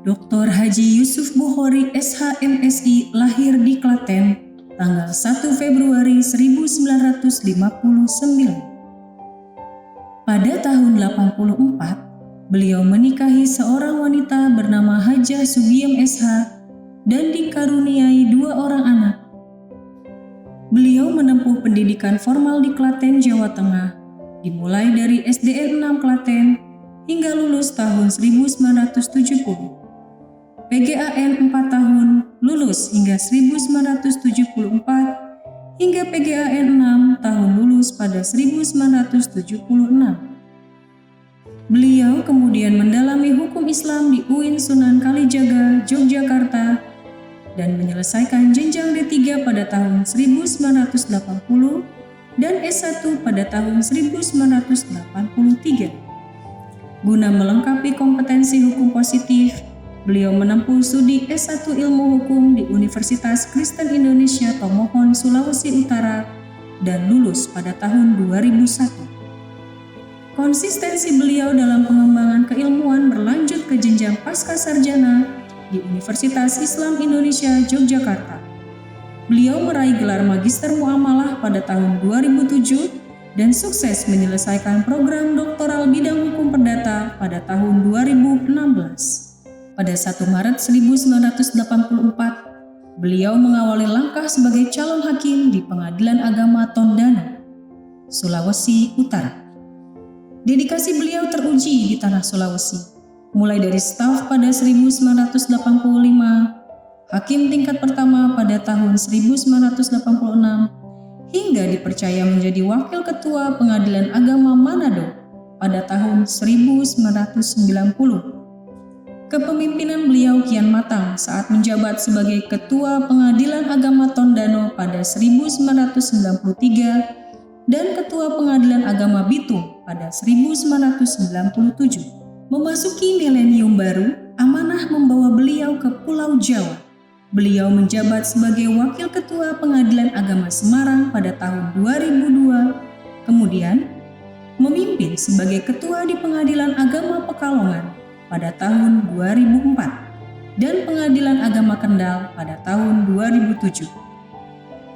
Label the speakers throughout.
Speaker 1: Dr. Haji Yusuf Bukhori SH.MSI lahir di Klaten tanggal 1 Februari 1959. Pada tahun 84, beliau menikahi seorang wanita bernama Hajah Sugiem SH dan dikaruniai 2 orang anak. Beliau menempuh pendidikan formal di Klaten, Jawa Tengah, dimulai dari SDN 6 Klaten hingga lulus tahun 1970. PGAN 4 tahun, lulus hingga 1974, hingga PGAN 6 tahun lulus pada 1976. Beliau kemudian mendalami hukum Islam di UIN Sunan Kalijaga, Yogyakarta, dan menyelesaikan jenjang D3 pada tahun 1980 dan S1 pada tahun 1983. Guna melengkapi kompetensi hukum positif, beliau menempuh studi S1 Ilmu Hukum di Universitas Kristen Indonesia Tomohon, Sulawesi Utara, dan lulus pada tahun 2001. Konsistensi beliau dalam pengembangan keilmuan berlanjut ke jenjang pascasarjana di Universitas Islam Indonesia Yogyakarta. Beliau meraih gelar Magister Muamalah pada tahun 2007 dan sukses menyelesaikan program doktoral bidang hukum perdata pada tahun 2016. Pada 1 Maret 1984, beliau mengawali langkah sebagai calon hakim di Pengadilan Agama Tondano, Sulawesi Utara. Dedikasi beliau teruji di tanah Sulawesi, mulai dari staf pada 1985, hakim tingkat pertama pada tahun 1986, hingga dipercaya menjadi wakil ketua Pengadilan Agama Manado pada tahun 1990. Kepemimpinan beliau kian matang saat menjabat sebagai Ketua Pengadilan Agama Tondano pada 1993 dan Ketua Pengadilan Agama Bitung pada 1997. Memasuki milenium baru, amanah membawa beliau ke Pulau Jawa. Beliau menjabat sebagai Wakil Ketua Pengadilan Agama Semarang pada tahun 2002, kemudian memimpin sebagai Ketua di Pengadilan Agama Pekalongan pada tahun 2004 dan Pengadilan Agama Kendal pada tahun 2007.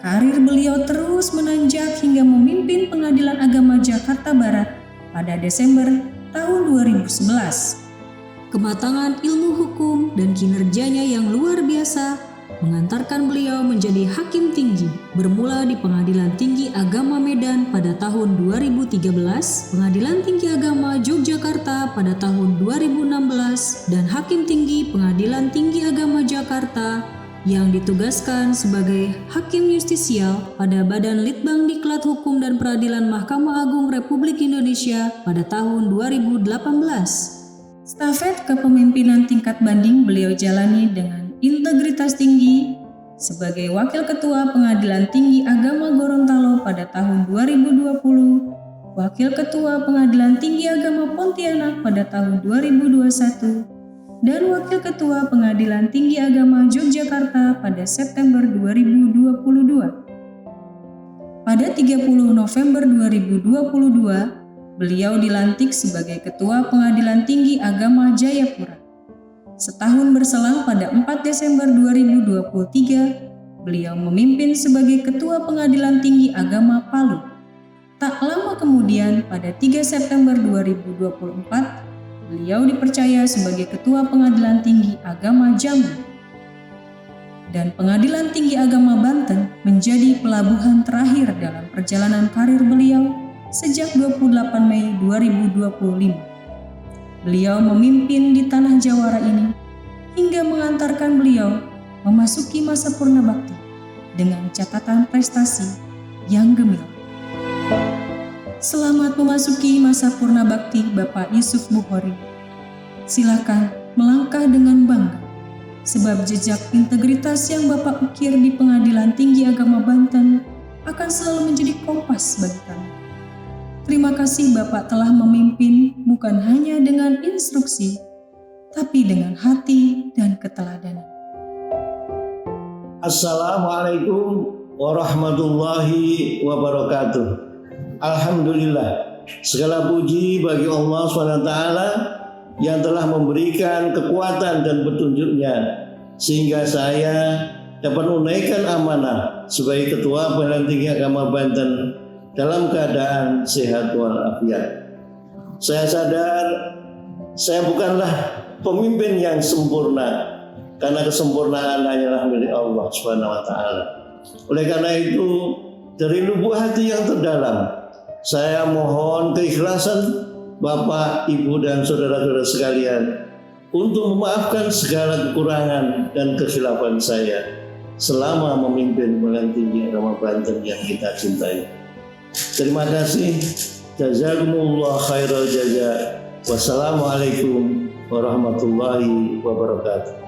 Speaker 1: Karir beliau terus menanjak hingga memimpin Pengadilan Agama Jakarta Barat pada Desember tahun 2011. Kematangan ilmu hukum dan kinerjanya yang luar biasa mengantarkan beliau menjadi hakim tinggi, bermula di Pengadilan Tinggi Agama Medan pada tahun 2013, Pengadilan Tinggi Agama Yogyakarta pada tahun 2016, dan Hakim Tinggi Pengadilan Tinggi Agama Jakarta yang ditugaskan sebagai Hakim Justisial pada Badan Litbang Diklat Hukum dan Peradilan Mahkamah Agung Republik Indonesia pada tahun 2018. Stafet kepemimpinan tingkat banding beliau jalani dengan integritas tinggi sebagai Wakil Ketua Pengadilan Tinggi Agama Gorontalo pada tahun 2020, Wakil Ketua Pengadilan Tinggi Agama Pontianak pada tahun 2021, dan Wakil Ketua Pengadilan Tinggi Agama Yogyakarta pada September 2022. Pada 30 November 2022, beliau dilantik sebagai Ketua Pengadilan Tinggi Agama Jayapura. Setahun berselang pada 4 Desember 2023, beliau memimpin sebagai Ketua Pengadilan Tinggi Agama Palu. Tak lama kemudian, pada 3 September 2024, beliau dipercaya sebagai Ketua Pengadilan Tinggi Agama Jambi. Dan Pengadilan Tinggi Agama Banten menjadi pelabuhan terakhir dalam perjalanan karir beliau sejak 28 Mei 2025. Beliau memimpin di tanah Jawara ini hingga mengantarkan beliau memasuki masa purna bakti dengan catatan prestasi yang gemilang. Selamat memasuki masa purna bakti Bapak Yusuf Bukhori. Silakan melangkah dengan bangga, sebab jejak integritas yang Bapak ukir di Pengadilan Tinggi Agama Banten akan selalu menjadi kompas bagi kami. Terima kasih Bapak telah memimpin bukan hanya dengan instruksi, tapi dengan hati dan keteladanan.
Speaker 2: Assalamualaikum warahmatullahi wabarakatuh. Alhamdulillah, segala puji bagi Allah SWT yang telah memberikan kekuatan dan petunjuknya sehingga saya dapat menunaikan amanah sebagai Ketua Pengadilan Tinggi Agama Banten dalam keadaan sehat walafiat. Saya sadar saya bukanlah pemimpin yang sempurna, karena kesempurnaan hanyalah milik Allah Subhanahu wa taala. Oleh karena itu, dari lubuk hati yang terdalam, saya mohon keikhlasan Bapak, Ibu, dan saudara-saudara sekalian untuk memaafkan segala kekurangan dan kekhilafan saya selama memimpin Pengadilan Tinggi Agama Banten yang kita cintai. Terima kasih. Jazakumullah khairal jaza. Wassalamualaikum warahmatullahi wabarakatuh.